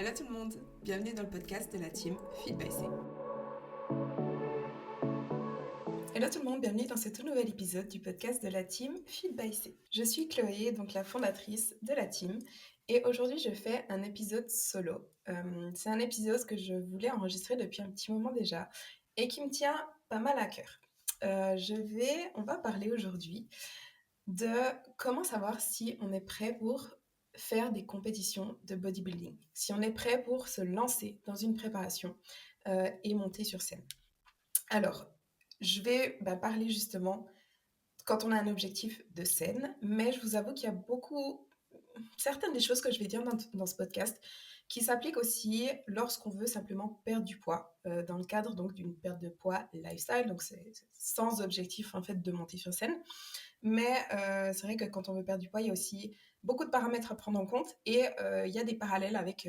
Hello tout le monde, bienvenue dans le podcast de la team Feed by C. Hello tout le monde, bienvenue dans ce tout nouvel épisode du podcast de la team Feed by C. Je suis Chloé, donc la fondatrice de la team, et aujourd'hui je fais un épisode solo. C'est un épisode que je voulais enregistrer depuis un petit moment déjà et qui me tient pas mal à cœur. On va parler aujourd'hui de comment savoir si on est prêt pour faire des compétitions de bodybuilding, si on est prêt pour se lancer dans une préparation et monter sur scène. Alors, je vais parler justement quand on a un objectif de scène, mais je vous avoue qu'il y a certaines des choses que je vais dire dans ce podcast qui s'appliquent aussi lorsqu'on veut simplement perdre du poids, dans le cadre donc d'une perte de poids lifestyle, donc c'est sans objectif en fait de monter sur scène. Mais c'est vrai que quand on veut perdre du poids, il y a aussi beaucoup de paramètres à prendre en compte et il y a des parallèles avec,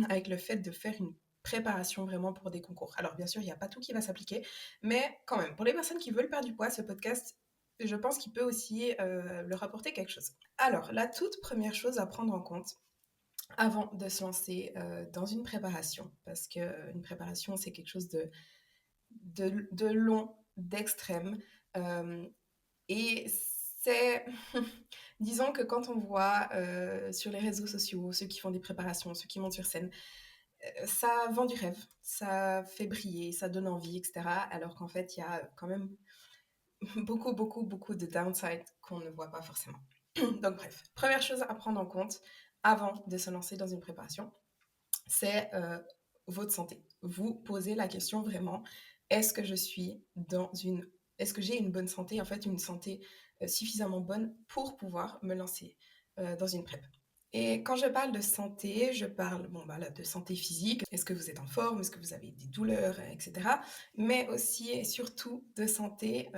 avec le fait de faire une préparation vraiment pour des concours. Alors bien sûr, il n'y a pas tout qui va s'appliquer, mais quand même, pour les personnes qui veulent perdre du poids, ce podcast, je pense qu'il peut aussi leur apporter quelque chose. Alors, la toute première chose à prendre en compte avant de se lancer dans une préparation, parce qu'une préparation, c'est quelque chose de long, d'extrême, et c'est... Disons que quand on voit sur les réseaux sociaux ceux qui font des préparations, ceux qui montent sur scène, ça vend du rêve, ça fait briller, ça donne envie, etc. Alors qu'en fait, il y a quand même beaucoup de downside qu'on ne voit pas forcément. Donc bref, première chose à prendre en compte avant de se lancer dans une préparation, c'est votre santé. Vous posez la question vraiment, est-ce que je suis est-ce que j'ai une bonne santé, en fait une santé suffisamment bonne pour pouvoir me lancer dans une prep. Et quand je parle de santé, je parle là, de santé physique. Est-ce que vous êtes en forme? Est-ce que vous avez des douleurs, etc. Mais aussi et surtout de santé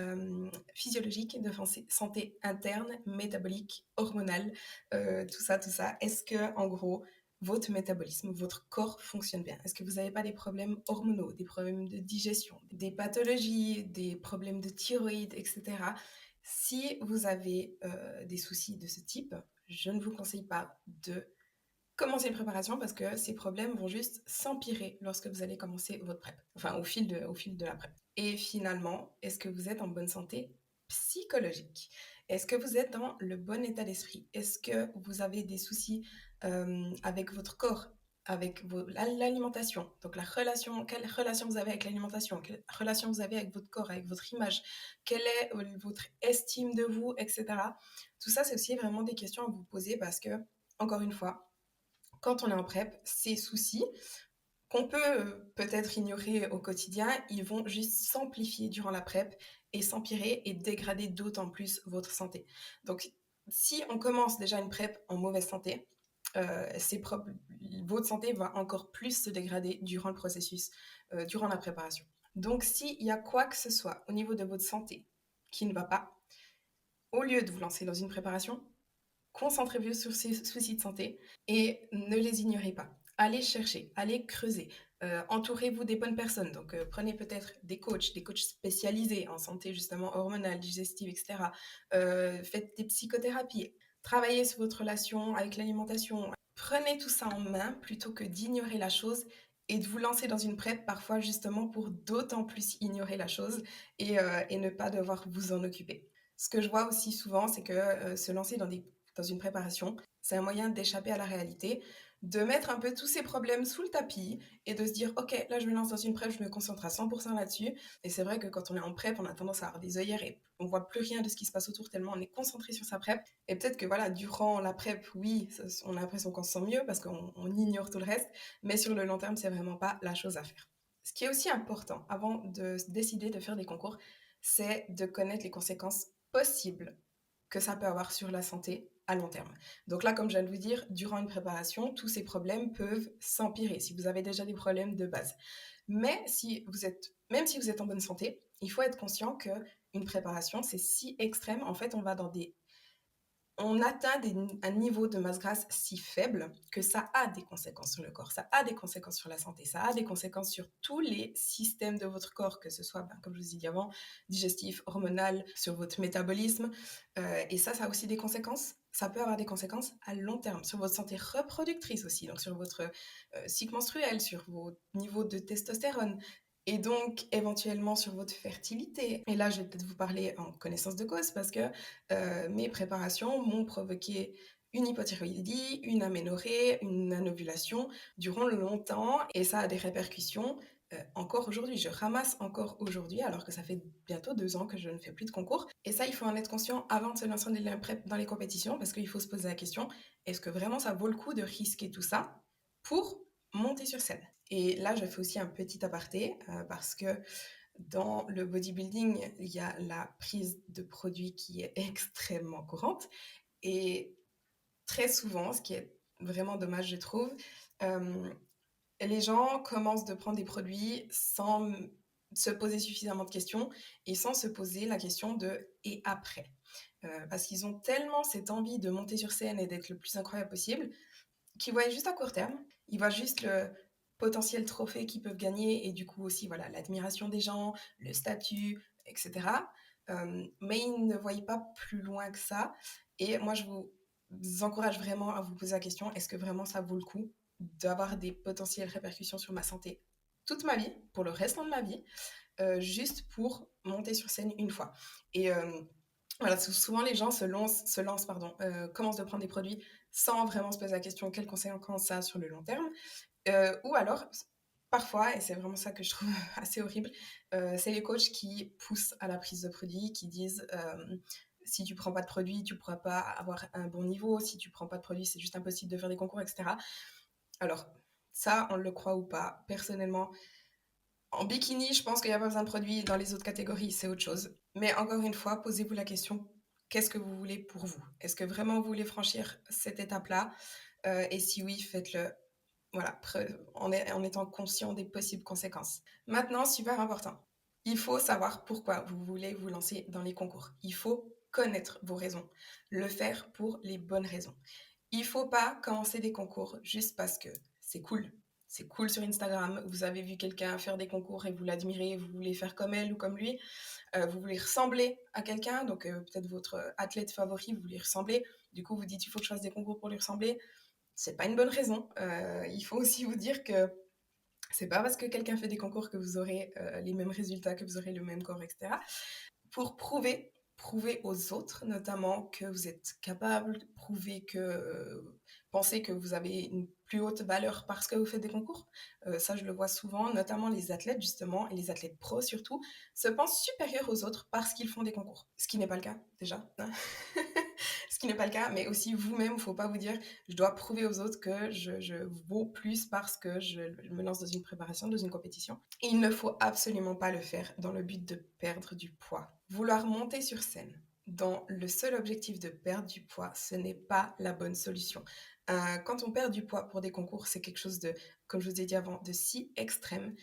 physiologique, de santé interne, métabolique, hormonale, tout ça. Est-ce que, en gros, votre métabolisme, votre corps fonctionne bien? Est-ce que vous n'avez pas des problèmes hormonaux, des problèmes de digestion, des pathologies, des problèmes de thyroïde, etc. Si vous avez des soucis de ce type, je ne vous conseille pas de commencer une préparation parce que ces problèmes vont juste s'empirer lorsque vous allez commencer votre prep, enfin au fil de la prep. Et finalement, est-ce que vous êtes en bonne santé psychologique? Est-ce que vous êtes dans le bon état d'esprit? Est-ce que vous avez des soucis avec votre corps, avec l'alimentation? Donc quelle relation vous avez avec l'alimentation? Quelle relation vous avez avec votre corps, avec votre image? Quelle est votre estime de vous, etc. Tout ça, c'est aussi vraiment des questions à vous poser parce que, encore une fois, quand on est en prep, ces soucis qu'on peut peut-être ignorer au quotidien, ils vont juste s'amplifier durant la prep et s'empirer et dégrader d'autant plus votre santé. Donc, si on commence déjà une prep en mauvaise santé, votre santé va encore plus se dégrader durant le processus, durant la préparation. Donc, s'il y a quoi que ce soit au niveau de votre santé qui ne va pas, au lieu de vous lancer dans une préparation, concentrez-vous sur ces soucis de santé et ne les ignorez pas. Allez chercher, allez creuser. Entourez-vous des bonnes personnes. Donc, prenez peut-être des coachs spécialisés en santé justement hormonale, digestive, etc. Faites des psychothérapies. Travaillez sur votre relation avec l'alimentation. Prenez tout ça en main plutôt que d'ignorer la chose et de vous lancer dans une prep parfois justement pour d'autant plus ignorer la chose et ne pas devoir vous en occuper. Ce que je vois aussi souvent, c'est que se lancer dans une préparation, c'est un moyen d'échapper à la réalité, de mettre un peu tous ces problèmes sous le tapis et de se dire, ok, là je me lance dans une prep, je me concentre à 100% là-dessus. Et c'est vrai que quand on est en prep, on a tendance à avoir des œillères et on voit plus rien de ce qui se passe autour tellement on est concentré sur sa prep. Et peut-être que voilà, durant la prep, oui, on a l'impression qu'on se sent mieux parce qu'on ignore tout le reste, mais sur le long terme, c'est vraiment pas la chose à faire. Ce qui est aussi important avant de décider de faire des concours, c'est de connaître les conséquences possibles que ça peut avoir sur la santé à long terme. Donc là, comme je viens de vous dire, durant une préparation, tous ces problèmes peuvent s'empirer si vous avez déjà des problèmes de base. Mais même si vous êtes en bonne santé, il faut être conscient qu'une préparation, c'est si extrême. En fait, on va dans des on atteint un niveau de masse grasse si faible que ça a des conséquences sur le corps, ça a des conséquences sur la santé, ça a des conséquences sur tous les systèmes de votre corps, que ce soit, comme je vous ai dit avant, digestif, hormonal, sur votre métabolisme. Et ça a aussi des conséquences. Ça peut avoir des conséquences à long terme, sur votre santé reproductrice aussi, donc sur votre cycle menstruel, sur vos niveaux de testostérone, et donc éventuellement sur votre fertilité. Et là, je vais peut-être vous parler en connaissance de cause parce que mes préparations m'ont provoqué une hypothyroïdie, une aménorrhée, une anovulation durant longtemps et ça a des répercussions encore aujourd'hui. Je ramasse encore aujourd'hui alors que ça fait bientôt 2 ans que je ne fais plus de concours. Et ça, il faut en être conscient avant de se lancer dans les compétitions parce qu'il faut se poser la question, est-ce que vraiment ça vaut le coup de risquer tout ça pour monter sur scène? Et là, je fais aussi un petit aparté parce que dans le bodybuilding, il y a la prise de produits qui est extrêmement courante. Et très souvent, ce qui est vraiment dommage, je trouve, euh, les gens commencent de prendre des produits sans se poser suffisamment de questions et sans se poser la question de et après. Parce qu'ils ont tellement cette envie de monter sur scène et d'être le plus incroyable possible qu'ils voient juste à court terme. Ils voient juste le potentiel trophée qu'ils peuvent gagner et du coup aussi voilà l'admiration des gens, le statut, etc. Mais ils ne voient pas plus loin que ça. Et moi, je vous encourage vraiment à vous poser la question, est-ce que vraiment ça vaut le coup d'avoir des potentielles répercussions sur ma santé toute ma vie, pour le restant de ma vie, juste pour monter sur scène une fois. Et voilà, souvent les gens commencent de prendre des produits sans vraiment se poser la question quelles conséquences ça a sur le long terme. Ou alors, parfois, et c'est vraiment ça que je trouve assez horrible, c'est les coachs qui poussent à la prise de produits, qui disent si tu prends pas de produits, tu pourras pas avoir un bon niveau, si tu prends pas de produits, c'est juste impossible de faire des concours, etc. Alors, ça, on le croit ou pas, personnellement, en bikini, je pense qu'il n'y a pas besoin de produits. Dans les autres catégories, c'est autre chose. Mais encore une fois, posez-vous la question, qu'est-ce que vous voulez pour vous? Est-ce que vraiment vous voulez franchir cette étape-là? Et si oui, faites-le voilà, en étant conscient des possibles conséquences. Maintenant, super important, il faut savoir pourquoi vous voulez vous lancer dans les concours. Il faut connaître vos raisons, le faire pour les bonnes raisons. Il ne faut pas commencer des concours juste parce que c'est cool. C'est cool sur Instagram, vous avez vu quelqu'un faire des concours et vous l'admirez, vous voulez faire comme elle ou comme lui, vous voulez ressembler à quelqu'un, donc peut-être votre athlète favori, vous voulez ressembler, du coup vous dites il faut que je fasse des concours pour lui ressembler, c'est pas une bonne raison. Il faut aussi vous dire que c'est pas parce que quelqu'un fait des concours que vous aurez les mêmes résultats, que vous aurez le même corps, etc. Pour prouver aux autres, notamment que vous êtes capable, prouver que pensez que vous avez une plus haute valeur parce que vous faites des concours. Ça, je le vois souvent, notamment les athlètes justement, et les athlètes pros surtout, se pensent supérieurs aux autres parce qu'ils font des concours. Ce qui n'est pas le cas, déjà. Ce qui n'est pas le cas, mais aussi vous-même, il ne faut pas vous dire je dois prouver aux autres que je vaux plus parce que je me lance dans une préparation, dans une compétition. Et il ne faut absolument pas le faire dans le but de perdre du poids. Vouloir monter sur scène dans le seul objectif de perdre du poids, ce n'est pas la bonne solution. Quand on perd du poids pour des concours, c'est quelque chose de, comme je vous ai dit avant, de si extrême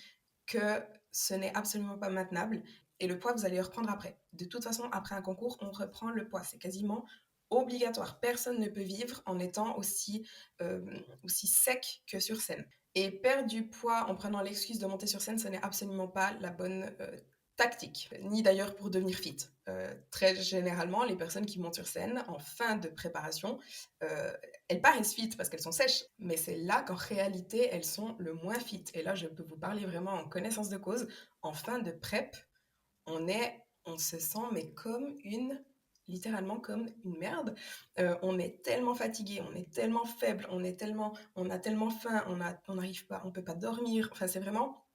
que ce n'est absolument pas maintenable. Et le poids, vous allez le reprendre après. De toute façon, après un concours, on reprend le poids. C'est quasiment obligatoire. Personne ne peut vivre en étant aussi sec que sur scène. Et perdre du poids en prenant l'excuse de monter sur scène, ce n'est absolument pas la bonne tactique, ni d'ailleurs pour devenir fit. Très généralement, les personnes qui montent sur scène en fin de préparation, elles paraissent fit parce qu'elles sont sèches, mais c'est là qu'en réalité, elles sont le moins fit. Et là, je peux vous parler vraiment en connaissance de cause. En fin de prep, on se sent mais littéralement comme une merde. On est tellement fatigué, on est tellement faible, on a tellement faim, on n'arrive pas, on peut pas dormir. Enfin, c'est vraiment,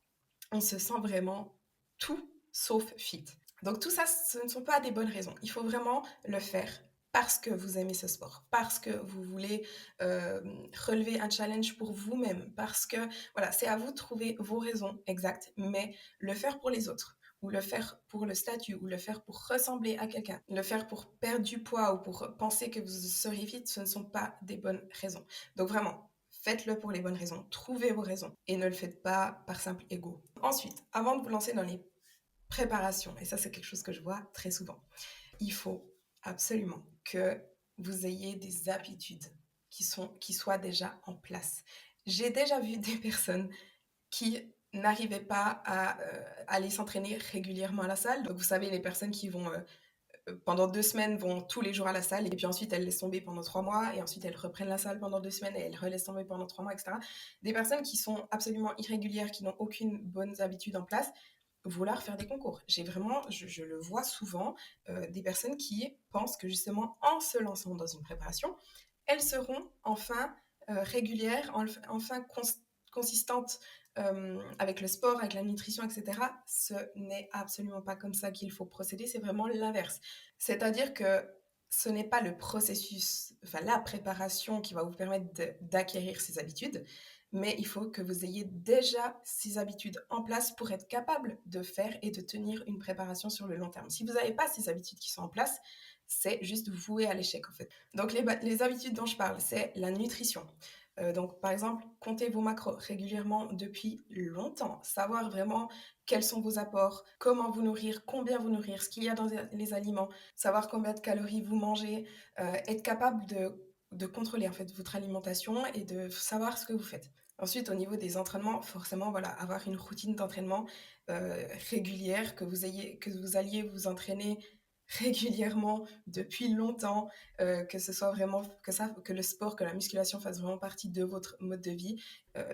on se sent vraiment tout sauf fit. Donc tout ça, ce ne sont pas des bonnes raisons. Il faut vraiment le faire parce que vous aimez ce sport, parce que vous voulez relever un challenge pour vous-même, parce que voilà, c'est à vous de trouver vos raisons exactes, mais le faire pour les autres, ou le faire pour le statut, ou le faire pour ressembler à quelqu'un, le faire pour perdre du poids ou pour penser que vous serez fit, ce ne sont pas des bonnes raisons. Donc vraiment, faites-le pour les bonnes raisons, trouvez vos raisons et ne le faites pas par simple ego. Ensuite, avant de vous lancer dans les préparations, et ça c'est quelque chose que je vois très souvent, il faut absolument que vous ayez des habitudes qui soient déjà en place. J'ai déjà vu des personnes qui n'arrivaient pas à aller s'entraîner régulièrement à la salle. Donc, vous savez, les personnes qui vont pendant 2 semaines vont tous les jours à la salle et puis ensuite elles laissent tomber pendant 3 mois et ensuite elles reprennent la salle pendant 2 semaines et elles relaissent tomber pendant 3 mois, etc. Des personnes qui sont absolument irrégulières, qui n'ont aucune bonne habitude en place, vouloir faire des concours. Je le vois souvent, des personnes qui pensent que justement en se lançant dans une préparation, elles seront enfin régulières, enfin consistantes avec le sport, avec la nutrition, etc. Ce n'est absolument pas comme ça qu'il faut procéder, c'est vraiment l'inverse. C'est-à-dire que ce n'est pas le processus, enfin la préparation qui va vous permettre d'acquérir ces habitudes, mais il faut que vous ayez déjà ces habitudes en place pour être capable de faire et de tenir une préparation sur le long terme. Si vous n'avez pas ces habitudes qui sont en place, c'est juste voué à l'échec en fait. Donc les habitudes dont je parle, c'est la nutrition. Donc par exemple, comptez vos macros régulièrement depuis longtemps, savoir vraiment quels sont vos apports, comment vous nourrir, combien vous nourrir, ce qu'il y a dans les aliments, savoir combien de calories vous mangez, être capable de contrôler en fait votre alimentation et de savoir ce que vous faites. Ensuite, au niveau des entraînements, forcément, voilà, avoir une routine d'entraînement régulière, que vous alliez vous entraîner régulièrement depuis longtemps, que ce soit vraiment que le sport, que la musculation fasse vraiment partie de votre mode de vie.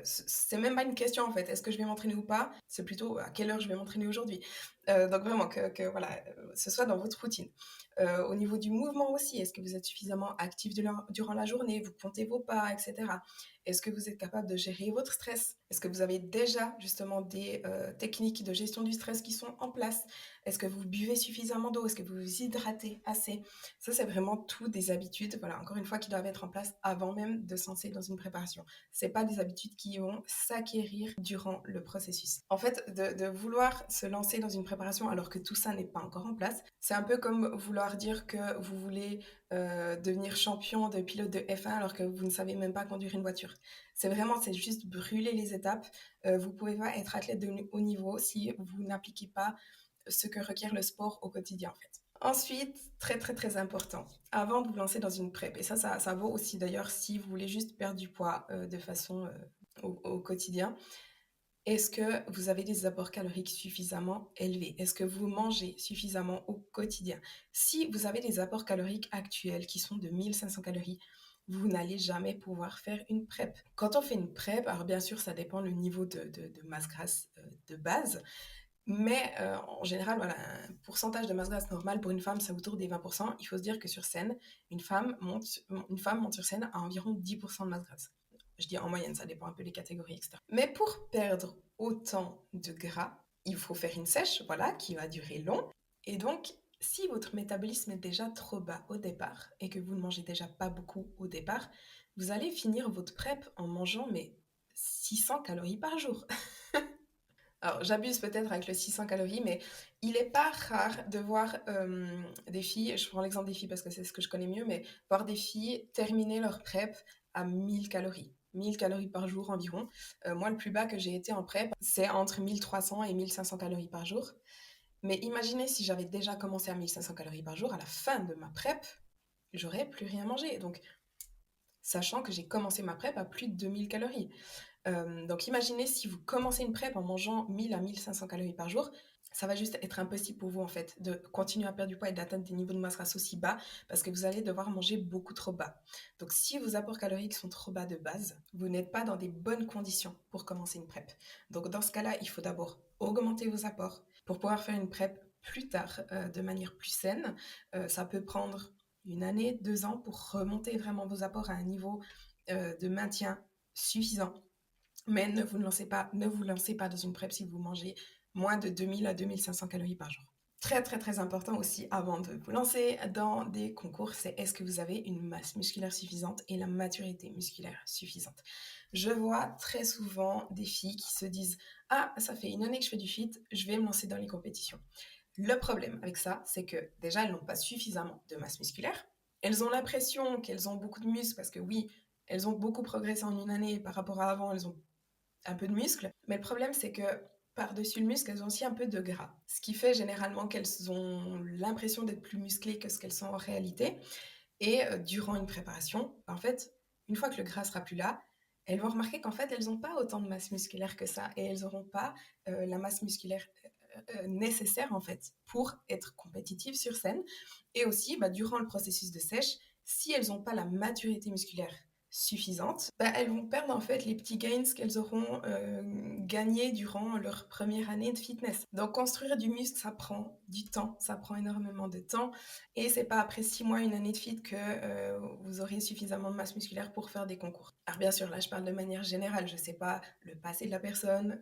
C'est même pas une question en fait, est-ce que je vais m'entraîner ou pas, c'est plutôt à quelle heure je vais m'entraîner aujourd'hui. Donc vraiment que voilà, ce soit dans votre routine. Au niveau du mouvement aussi, est-ce que vous êtes suffisamment actif durant la journée, vous comptez vos pas, etc. Est-ce que vous êtes capable de gérer votre stress? Est-ce que vous avez déjà justement des techniques de gestion du stress qui sont en place? Est-ce que vous buvez suffisamment d'eau? Est-ce que vous vous hydratez assez? Ça, c'est vraiment tout des habitudes, voilà, encore une fois, qui doivent être en place avant même de se lancer dans une préparation. C'est pas des habitudes qui vont s'acquérir durant le processus. En fait, de vouloir se lancer dans une préparation alors que tout ça n'est pas encore en place, c'est un peu comme vouloir dire que vous voulez devenir champion de pilote de F1 alors que vous ne savez même pas conduire une voiture. C'est juste brûler les étapes. Vous pouvez pas être athlète de haut niveau si vous n'appliquez pas ce que requiert le sport au quotidien en fait. Ensuite, très très très important, avant de vous lancer dans une prep, et ça vaut aussi d'ailleurs si vous voulez juste perdre du poids de façon au quotidien, est-ce que vous avez des apports caloriques suffisamment élevés? Est-ce que vous mangez suffisamment au quotidien? Si vous avez des apports caloriques actuels qui sont de 1500 calories, vous n'allez jamais pouvoir faire une PrEP. Quand on fait une PrEP, alors bien sûr, ça dépend le niveau de masse grasse de base, mais en général, voilà, un pourcentage de masse grasse normal pour une femme, c'est autour des 20%. Il faut se dire que sur scène, une femme monte sur scène à environ 10% de masse grasse. Je dis en moyenne, ça dépend un peu des catégories, etc. Mais pour perdre autant de gras, il faut faire une sèche, voilà, qui va durer long. Et donc, si votre métabolisme est déjà trop bas au départ et que vous ne mangez déjà pas beaucoup au départ, vous allez finir votre prep en mangeant 600 calories par jour. Alors, j'abuse peut-être avec le 600 calories, mais il n'est pas rare de voir des filles, je prends l'exemple des filles parce que c'est ce que je connais mieux, mais voir des filles terminer leur prep à 1000 calories. 1000 calories par jour environ. Moi, le plus bas que j'ai été en prep, c'est entre 1300 et 1500 calories par jour. Mais imaginez si j'avais déjà commencé à 1500 calories par jour, à la fin de ma prep, j'aurais plus rien mangé. Donc, sachant que j'ai commencé ma prep à plus de 2000 calories. Donc imaginez si vous commencez une prep en mangeant 1000 à 1500 calories par jour, ça va juste être impossible pour vous en fait de continuer à perdre du poids et d'atteindre des niveaux de masse grasse aussi bas parce que vous allez devoir manger beaucoup trop bas. Donc si vos apports caloriques sont trop bas de base, vous n'êtes pas dans des bonnes conditions pour commencer une prep. Donc dans ce cas-là, il faut d'abord augmenter vos apports pour pouvoir faire une prep plus tard de manière plus saine. Ça peut prendre 1 année, 2 ans pour remonter vraiment vos apports à un niveau de maintien suffisant. Mais ne vous lancez pas dans une prep si vous mangez moins de 2000 à 2500 calories par jour. Très très très important aussi avant de vous lancer dans des concours, c'est est-ce que vous avez une masse musculaire suffisante et la maturité musculaire suffisante. Je vois très souvent des filles qui se disent « Ah, ça fait 1 année que je fais du fit, je vais me lancer dans les compétitions ». Le problème avec ça, c'est que déjà, elles n'ont pas suffisamment de masse musculaire. Elles ont l'impression qu'elles ont beaucoup de muscles parce que oui, elles ont beaucoup progressé en 1 année par rapport à avant, elles ont un peu de muscle. Mais le problème, c'est que par-dessus le muscle, elles ont aussi un peu de gras. Ce qui fait généralement qu'elles ont l'impression d'être plus musclées que ce qu'elles sont en réalité. Et durant une préparation, en fait, une fois que le gras sera plus là, elles vont remarquer qu'en fait, elles n'ont pas autant de masse musculaire que ça et elles n'auront pas la masse musculaire nécessaire en fait pour être compétitives sur scène. Et aussi, durant le processus de sèche, si elles n'ont pas la maturité musculaire suffisante, elles vont perdre en fait les petits gains qu'elles auront gagnés durant leur première année de fitness. Donc construire du muscle, ça prend du temps, ça prend énormément de temps et c'est pas après 6 mois, une année de fit que vous aurez suffisamment de masse musculaire pour faire des concours. Alors bien sûr, là je parle de manière générale, je sais pas le passé de la personne.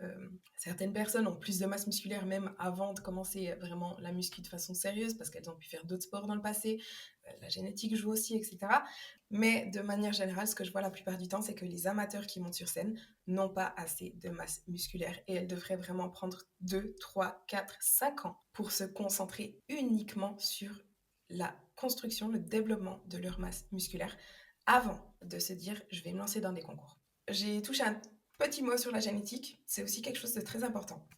Certaines personnes ont plus de masse musculaire même avant de commencer vraiment la muscu de façon sérieuse parce qu'elles ont pu faire d'autres sports dans le passé. La génétique joue aussi, etc. Mais de manière générale, ce que je vois la plupart du temps, c'est que les amateurs qui montent sur scène n'ont pas assez de masse musculaire et elles devraient vraiment prendre 2, 3, 4, 5 ans pour se concentrer uniquement sur la construction, le développement de leur masse musculaire avant de se dire je vais me lancer dans des concours. J'ai touché un petit mot sur la génétique, c'est aussi quelque chose de très important.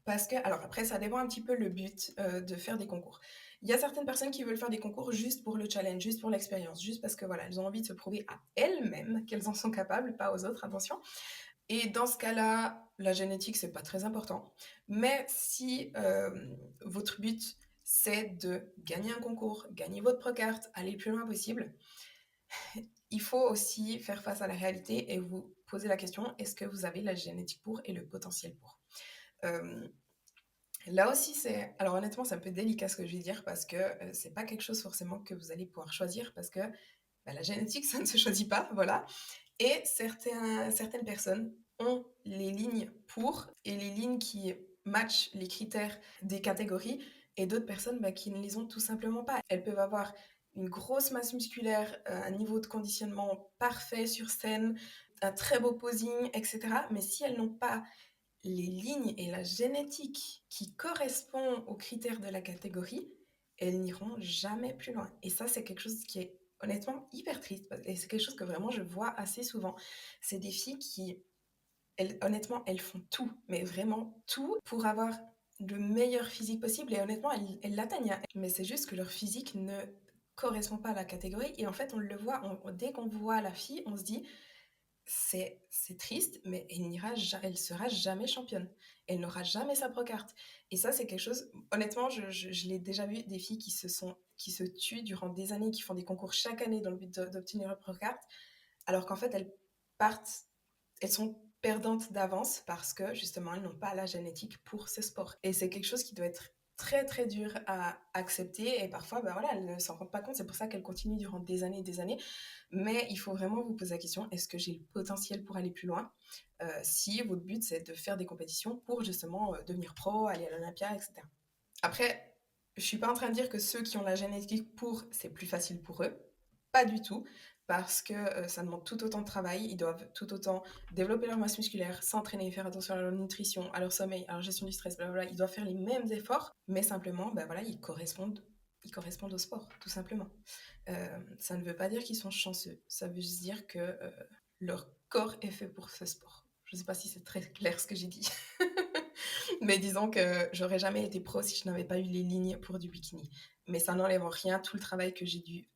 Parce que, alors après, ça dépend un petit peu le but de faire des concours. Il y a certaines personnes qui veulent faire des concours juste pour le challenge, juste pour l'expérience, juste parce que voilà, elles ont envie de se prouver à elles-mêmes qu'elles en sont capables, pas aux autres, attention. Et dans ce cas-là, la génétique, c'est pas très important. Mais si votre but, c'est de gagner un concours, gagner votre pro-carte, aller le plus loin possible, il faut aussi faire face à la réalité et vous poser la question, est-ce que vous avez la génétique pour et le potentiel pour Là aussi, c'est... Alors honnêtement, c'est un peu délicat ce que je vais dire parce que c'est pas quelque chose forcément que vous allez pouvoir choisir parce que la génétique, ça ne se choisit pas, voilà. Et certaines personnes ont les lignes pour et les lignes qui matchent les critères des catégories et d'autres personnes qui ne les ont tout simplement pas. Elles peuvent avoir une grosse masse musculaire, un niveau de conditionnement parfait sur scène, un très beau posing, etc. Mais si elles n'ont pas les lignes et la génétique qui correspondent aux critères de la catégorie, elles n'iront jamais plus loin. Et ça, c'est quelque chose qui est honnêtement hyper triste. Et c'est quelque chose que vraiment je vois assez souvent. C'est des filles qui, honnêtement, elles font tout, mais vraiment tout pour avoir le meilleur physique possible. Et honnêtement, elles l'atteignent, hein. Mais c'est juste que leur physique ne correspond pas à la catégorie. Et en fait, on le voit, dès qu'on voit la fille, on se dit, c'est triste, mais elle sera jamais championne. Elle n'aura jamais sa pro-carte. Et ça, c'est quelque chose, honnêtement, je l'ai déjà vu, des filles qui se tuent durant des années, qui font des concours chaque année dans le but d'obtenir leur pro-carte, alors qu'en fait, partent, elles sont perdantes d'avance parce que justement, elles n'ont pas la génétique pour ce sport. Et c'est quelque chose qui doit être très très dur à accepter et parfois voilà, elles ne s'en rendent pas compte, c'est pour ça qu'elles continuent durant des années et des années. Mais il faut vraiment vous poser la question, est-ce que j'ai le potentiel pour aller plus loin si votre but c'est de faire des compétitions pour justement devenir pro, aller à l'Olympia, etc. Après, je suis pas en train de dire que ceux qui ont la génétique pour, c'est plus facile pour eux. Pas du tout, parce que ça demande tout autant de travail. Ils doivent tout autant développer leur masse musculaire, s'entraîner, faire attention à leur nutrition, à leur sommeil, à leur gestion du stress, blablabla. Ils doivent faire les mêmes efforts, mais simplement, voilà, ils correspondent au sport, tout simplement. Ça ne veut pas dire qu'ils sont chanceux. Ça veut juste dire que leur corps est fait pour ce sport. Je ne sais pas si c'est très clair ce que j'ai dit. Mais disons que j'aurais jamais été pro si je n'avais pas eu les lignes pour du bikini. Mais ça n'enlève en rien tout le travail que j'ai dû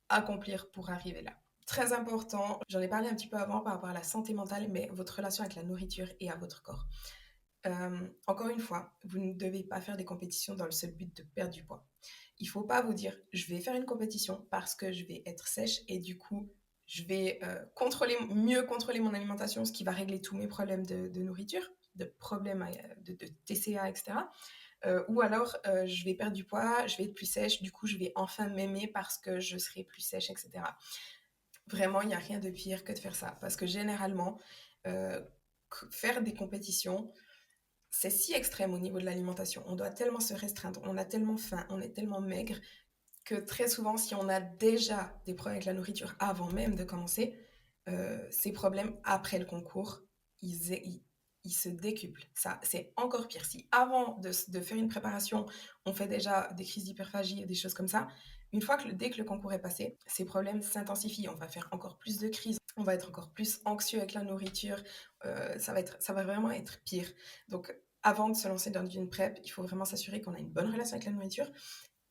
accomplir pour arriver là. Très important, j'en ai parlé un petit peu avant par rapport à la santé mentale, mais votre relation avec la nourriture et à votre corps. Encore une fois, vous ne devez pas faire des compétitions dans le seul but de perdre du poids. Il ne faut pas vous dire, je vais faire une compétition parce que je vais être sèche et du coup, je vais mieux contrôler mon alimentation, ce qui va régler tous mes problèmes de nourriture, de problèmes de TCA, etc. Ou alors, je vais perdre du poids, je vais être plus sèche, du coup, je vais enfin m'aimer parce que je serai plus sèche, etc. Vraiment, il n'y a rien de pire que de faire ça. Parce que généralement, euh, faire des compétitions, c'est si extrême au niveau de l'alimentation. On doit tellement se restreindre, on a tellement faim, on est tellement maigre que très souvent, si on a déjà des problèmes avec la nourriture avant même de commencer, ces problèmes après le concours, ils se décuplent. Ça, c'est encore pire. Si avant de faire une préparation, on fait déjà des crises d'hyperphagie et des choses comme ça, dès que le concours est passé, ces problèmes s'intensifient. On va faire encore plus de crises, on va être encore plus anxieux avec la nourriture, ça va vraiment être pire. Donc, avant de se lancer dans une prep, il faut vraiment s'assurer qu'on a une bonne relation avec la nourriture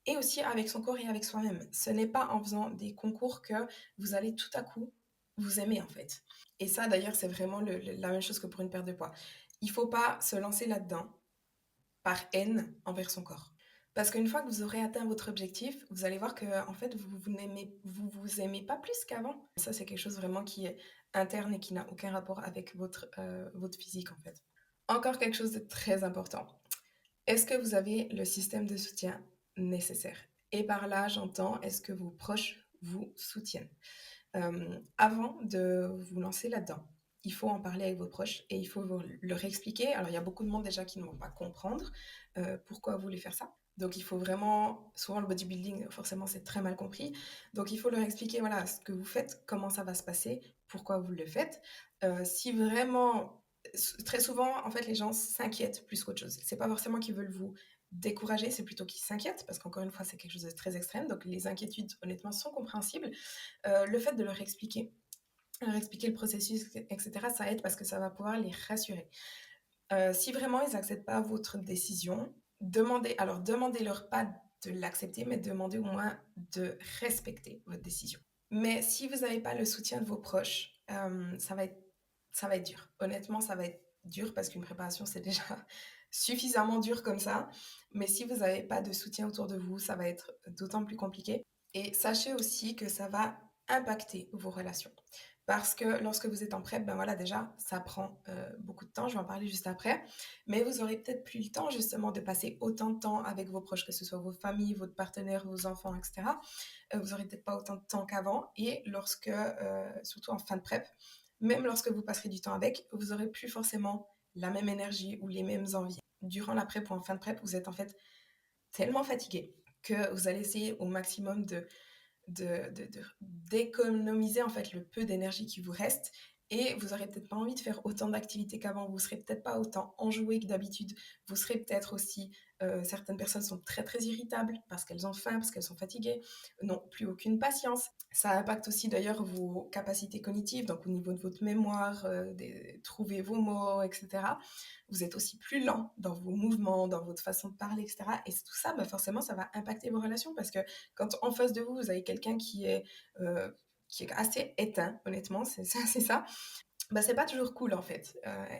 et aussi avec son corps et avec soi-même. Ce n'est pas en faisant des concours que vous allez tout à coup vous aimer en fait. Et ça d'ailleurs c'est vraiment la même chose que pour une perte de poids. Il ne faut pas se lancer là-dedans par haine envers son corps. Parce qu'une fois que vous aurez atteint votre objectif, vous allez voir que en fait vous aimez pas plus qu'avant. Ça c'est quelque chose vraiment qui est interne et qui n'a aucun rapport avec votre physique en fait. Encore quelque chose de très important. Est-ce que vous avez le système de soutien nécessaire? Et par là, j'entends, est-ce que vos proches vous soutiennent? Avant de vous lancer là-dedans, il faut en parler avec vos proches et il faut leur expliquer. Alors, il y a beaucoup de monde déjà qui ne vont pas comprendre pourquoi vous voulez faire ça. Donc, il faut vraiment, souvent le bodybuilding, forcément, c'est très mal compris. Donc, il faut leur expliquer, voilà, ce que vous faites, comment ça va se passer, pourquoi vous le faites. Si vraiment, très souvent, en fait, les gens s'inquiètent plus qu'autre chose. C'est pas forcément qu'ils veulent vous décourager, c'est plutôt qu'ils s'inquiètent, parce qu'encore une fois, c'est quelque chose de très extrême. Donc, les inquiétudes, honnêtement, sont compréhensibles. Le fait de leur expliquer le processus, etc., ça aide parce que ça va pouvoir les rassurer. Si vraiment ils n'acceptent pas votre décision, demandez-leur pas de l'accepter, mais demandez au moins de respecter votre décision. Mais si vous n'avez pas le soutien de vos proches, ça va être dur. Honnêtement, ça va être dur parce qu'une préparation, c'est déjà suffisamment dur comme ça. Mais si vous n'avez pas de soutien autour de vous, ça va être d'autant plus compliqué. Et sachez aussi que ça va impacter vos relations. Parce que lorsque vous êtes en prep, ben voilà, déjà, ça prend beaucoup de temps, je vais en parler juste après, mais vous aurez peut-être plus le temps justement de passer autant de temps avec vos proches, que ce soit vos familles, votre partenaire, vos enfants, etc. Vous aurez peut-être pas autant de temps qu'avant, et lorsque, surtout en fin de prep, même lorsque vous passerez du temps avec, vous aurez plus forcément la même énergie ou les mêmes envies. Durant la prep ou en fin de prep, vous êtes en fait tellement fatigué que vous allez essayer au maximum d'économiser en fait le peu d'énergie qui vous reste, et vous aurez peut-être pas envie de faire autant d'activités qu'avant, vous serez peut-être pas autant enjoué que d'habitude, vous serez peut-être aussi, certaines personnes sont très très irritables parce qu'elles ont faim, parce qu'elles sont fatiguées, n'ont plus aucune patience. Ça impacte aussi d'ailleurs vos capacités cognitives, donc au niveau de votre mémoire, trouver vos mots, etc. Vous êtes aussi plus lent dans vos mouvements, dans votre façon de parler, etc. Et tout ça, bah forcément, ça va impacter vos relations parce que quand en face de vous, vous avez quelqu'un qui est assez éteint, honnêtement, c'est ça, bah, c'est pas toujours cool en fait.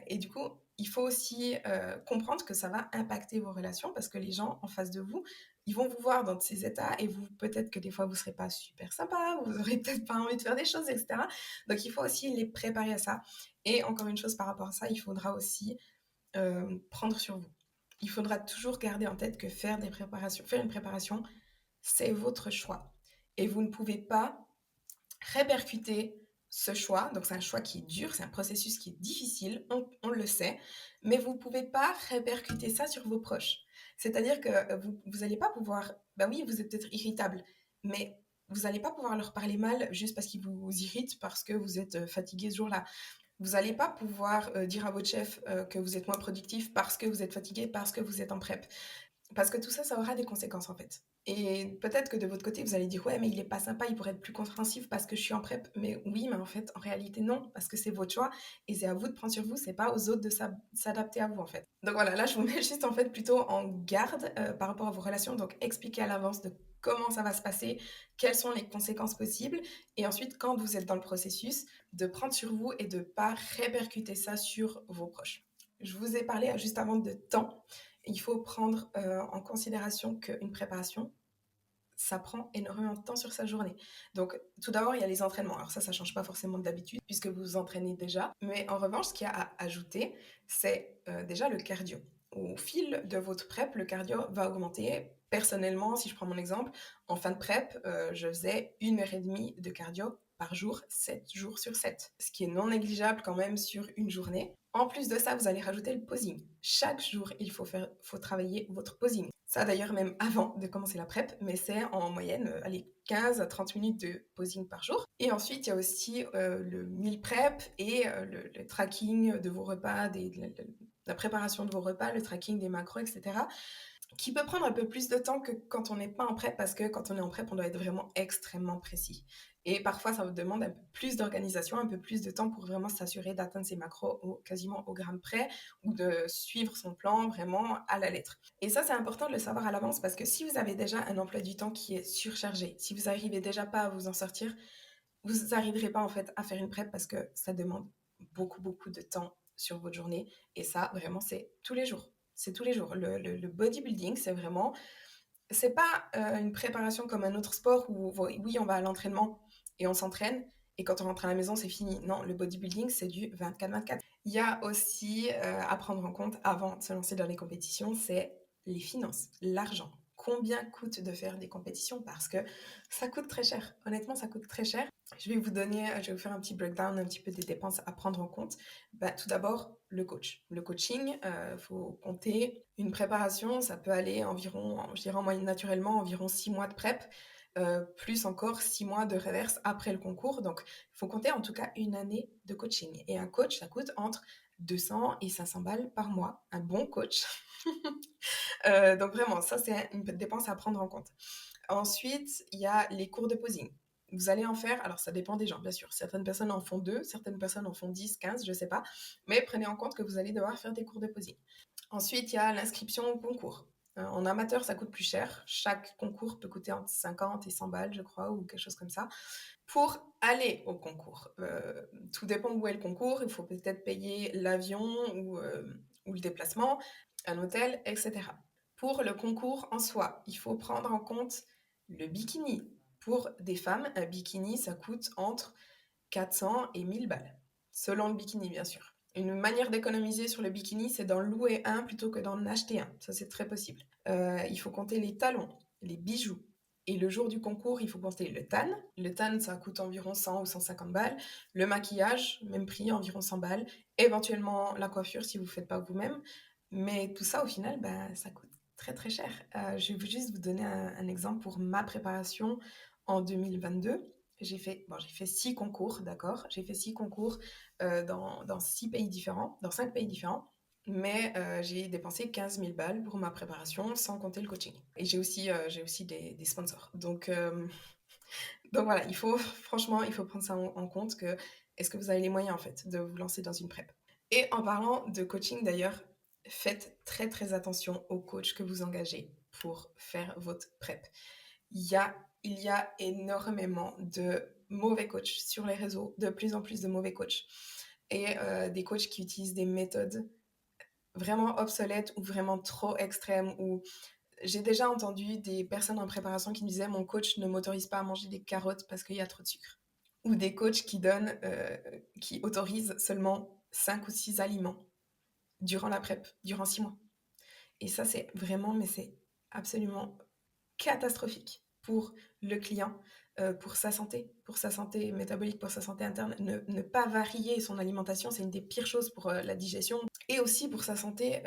Et du coup, il faut aussi comprendre que ça va impacter vos relations parce que les gens en face de vous, ils vont vous voir dans ces états et vous, peut-être que des fois, vous serez pas super sympa, vous aurez peut-être pas envie de faire des choses, etc. Donc, il faut aussi les préparer à ça. Et encore une chose par rapport à ça, il faudra aussi prendre sur vous. Il faudra toujours garder en tête que faire une préparation, c'est votre choix. Et vous ne pouvez pas répercuter ce choix. Donc, c'est un choix qui est dur, c'est un processus qui est difficile, on le sait, mais vous ne pouvez pas répercuter ça sur vos proches. C'est-à-dire que vous n'allez pas pouvoir, ben oui, vous êtes peut-être irritable, mais vous n'allez pas pouvoir leur parler mal juste parce qu'ils vous irritent, parce que vous êtes fatigué ce jour-là. Vous n'allez pas pouvoir dire à votre chef que vous êtes moins productif parce que vous êtes fatigué, parce que vous êtes en prep. Parce que tout ça, ça aura des conséquences en fait. Et peut-être que de votre côté, vous allez dire ouais, mais il est pas sympa, il pourrait être plus compréhensif parce que je suis en prep. Mais oui, mais en fait, en réalité, non, parce que c'est votre choix et c'est à vous de prendre sur vous, c'est pas aux autres de s'adapter à vous en fait. Donc voilà, là, je vous mets juste en fait plutôt en garde par rapport à vos relations. Donc expliquez à l'avance de comment ça va se passer, quelles sont les conséquences possibles. Et ensuite, quand vous êtes dans le processus, de prendre sur vous et de pas répercuter ça sur vos proches. Je vous ai parlé juste avant de temps. Il faut prendre en considération qu'une préparation, ça prend énormément de temps sur sa journée. Donc, tout d'abord, il y a les entraînements. Alors ça ne change pas forcément d'habitude puisque vous vous entraînez déjà. Mais en revanche, ce qu'il y a à ajouter, c'est déjà le cardio. Au fil de votre prep, le cardio va augmenter. Personnellement, si je prends mon exemple, en fin de prep, je faisais 1 heure et demie de cardio par jour, 7 jours sur 7, ce qui est non négligeable quand même sur une journée. En plus de ça, vous allez rajouter le posing. Chaque jour, il faut travailler votre posing. Ça d'ailleurs même avant de commencer la prep, mais c'est en moyenne 15 à 30 minutes de posing par jour. Et ensuite, il y a aussi le meal prep et le tracking de vos repas, la préparation de vos repas, le tracking des macros, etc., qui peut prendre un peu plus de temps que quand on n'est pas en prep, parce que quand on est en prep, on doit être vraiment extrêmement précis. Et parfois, ça vous demande un peu plus d'organisation, un peu plus de temps pour vraiment s'assurer d'atteindre ses macros quasiment au gramme près ou de suivre son plan vraiment à la lettre. Et ça, c'est important de le savoir à l'avance parce que si vous avez déjà un emploi du temps qui est surchargé, si vous n'arrivez déjà pas à vous en sortir, vous n'arriverez pas en fait à faire une prep parce que ça demande beaucoup, beaucoup de temps sur votre journée. Et ça, vraiment, c'est tous les jours. C'est tous les jours. Le bodybuilding, c'est vraiment c'est pas une préparation comme un autre sport où, oui, on va à l'entraînement et on s'entraîne, et quand on rentre à la maison, c'est fini. Non, le bodybuilding, c'est du 24-24. Il y a aussi à prendre en compte avant de se lancer dans les compétitions, c'est les finances, l'argent. Combien coûte de faire des compétitions? Parce que ça coûte très cher. Honnêtement, ça coûte très cher. Je vais vous faire un petit breakdown, un petit peu des dépenses à prendre en compte. Bah, tout d'abord, le coach. Le coaching, faut compter une préparation, ça peut aller environ, je dirais en moyenne naturellement, environ 6 mois de prep, plus encore 6 mois de reverse après le concours. Donc, il faut compter en tout cas une année de coaching. Et un coach, ça coûte entre 200 et 500 balles par mois. Un bon coach. Donc vraiment, ça, c'est une dépense à prendre en compte. Ensuite, il y a les cours de posing. Vous allez en faire, alors ça dépend des gens, bien sûr. Certaines personnes en font 2, certaines personnes en font 10, 15, je ne sais pas. Mais prenez en compte que vous allez devoir faire des cours de posing. Ensuite, il y a l'inscription au concours. En amateur, ça coûte plus cher. Chaque concours peut coûter entre 50 et 100 balles, je crois, ou quelque chose comme ça. Pour aller au concours, tout dépend où est le concours. Il faut peut-être payer l'avion ou le déplacement, un hôtel, etc. Pour le concours en soi, il faut prendre en compte le bikini. Pour des femmes, un bikini, ça coûte entre 400 et 1000 balles, selon le bikini, bien sûr. Une manière d'économiser sur le bikini, c'est d'en louer un plutôt que d'en acheter un. Ça, c'est très possible. Il faut compter les talons, les bijoux. Et le jour du concours, il faut compter le tan. Le tan, ça coûte environ 100 ou 150 balles. Le maquillage, même prix, environ 100 balles. Éventuellement, la coiffure, si vous ne faites pas vous-même. Mais tout ça, au final, bah, ça coûte très, très cher. Je vais juste vous donner un exemple pour ma préparation en 2022. J'ai fait 6 concours, d'accord. J'ai fait 6 concours dans 6 pays différents, dans 5 pays différents. Mais j'ai dépensé 15 000 balles pour ma préparation, sans compter le coaching. Et j'ai aussi des sponsors. Donc voilà, franchement, il faut prendre ça en compte que est-ce que vous avez les moyens en fait de vous lancer dans une prep. Et en parlant de coaching d'ailleurs, faites très très attention aux coachs que vous engagez pour faire votre prep. Il y a énormément de mauvais coachs sur les réseaux, de plus en plus de mauvais coachs. Et des coachs qui utilisent des méthodes vraiment obsolètes ou vraiment trop extrêmes. Ou j'ai déjà entendu des personnes en préparation qui me disaient mon coach ne m'autorise pas à manger des carottes parce qu'il y a trop de sucre. Ou des coachs qui autorisent seulement 5 ou 6 aliments durant la prep, durant 6 mois. Et ça, mais c'est absolument catastrophique pour le client, pour sa santé métabolique, pour sa santé interne. Ne pas varier son alimentation, c'est une des pires choses pour la digestion et aussi pour sa santé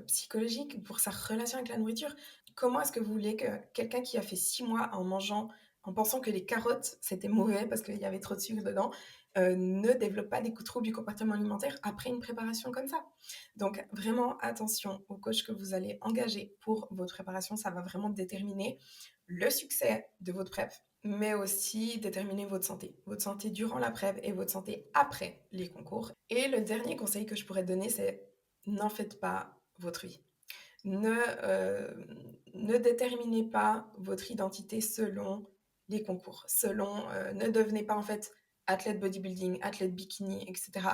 psychologique, pour sa relation avec la nourriture. Comment est-ce que vous voulez que quelqu'un qui a fait 6 mois en pensant que les carottes c'était mauvais parce qu'il y avait trop de sucre dedans, ne développe pas des troubles du comportement alimentaire après une préparation comme ça? Donc vraiment attention au coach que vous allez engager pour votre préparation, ça va vraiment déterminer le succès de votre prep, mais aussi déterminer votre santé durant la prep et votre santé après les concours. Et le dernier conseil que je pourrais te donner, c'est n'en faites pas votre vie. Ne déterminez pas votre identité selon les concours, ne devenez pas en fait athlète bodybuilding, athlète bikini, etc.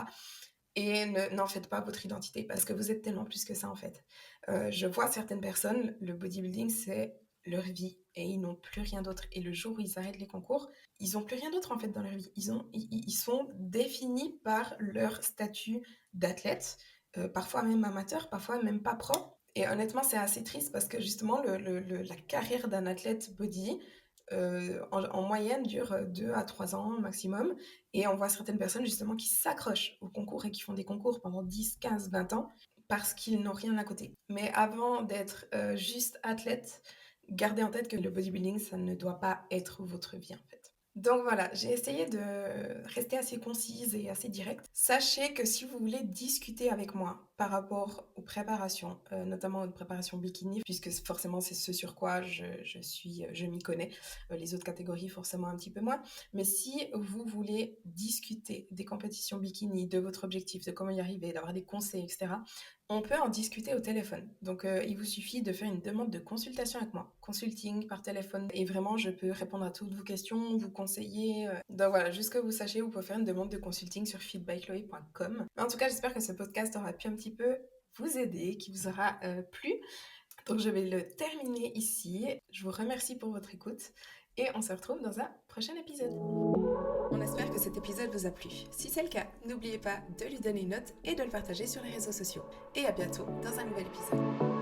Et n'en faites pas votre identité parce que vous êtes tellement plus que ça en fait. Je vois certaines personnes, le bodybuilding c'est leur vie et ils n'ont plus rien d'autre. Et le jour où ils arrêtent les concours, ils n'ont plus rien d'autre en fait dans leur vie. Ils sont définis par leur statut d'athlète, parfois même amateur, parfois même pas pro. Et honnêtement, c'est assez triste parce que justement, la carrière d'un athlète body, en moyenne, dure 2 à 3 ans maximum. Et on voit certaines personnes justement qui s'accrochent au concours et qui font des concours pendant 10, 15, 20 ans parce qu'ils n'ont rien à côté. Mais avant d'être juste athlète, gardez en tête que le bodybuilding, ça ne doit pas être votre vie en fait. Donc voilà, j'ai essayé de rester assez concise et assez directe. Sachez que si vous voulez discuter avec moi par rapport aux préparations, notamment aux préparations bikini, puisque forcément c'est ce sur quoi je m'y connais, les autres catégories forcément un petit peu moins. Mais si vous voulez discuter des compétitions bikini, de votre objectif, de comment y arriver, d'avoir des conseils, etc., on peut en discuter au téléphone. Donc, il vous suffit de faire une demande de consultation avec moi. Consulting par téléphone. Et vraiment, je peux répondre à toutes vos questions, vous conseiller. Donc voilà, juste que vous sachiez, vous pouvez faire une demande de consulting sur feedbychloé.com. En tout cas, j'espère que ce podcast aura pu un petit peu vous aider, qui vous aura plu. Donc, je vais le terminer ici. Je vous remercie pour votre écoute et on se retrouve dans un prochain épisode. On espère que cet épisode vous a plu. Si c'est le cas, n'oubliez pas de lui donner une note et de le partager sur les réseaux sociaux. Et à bientôt dans un nouvel épisode.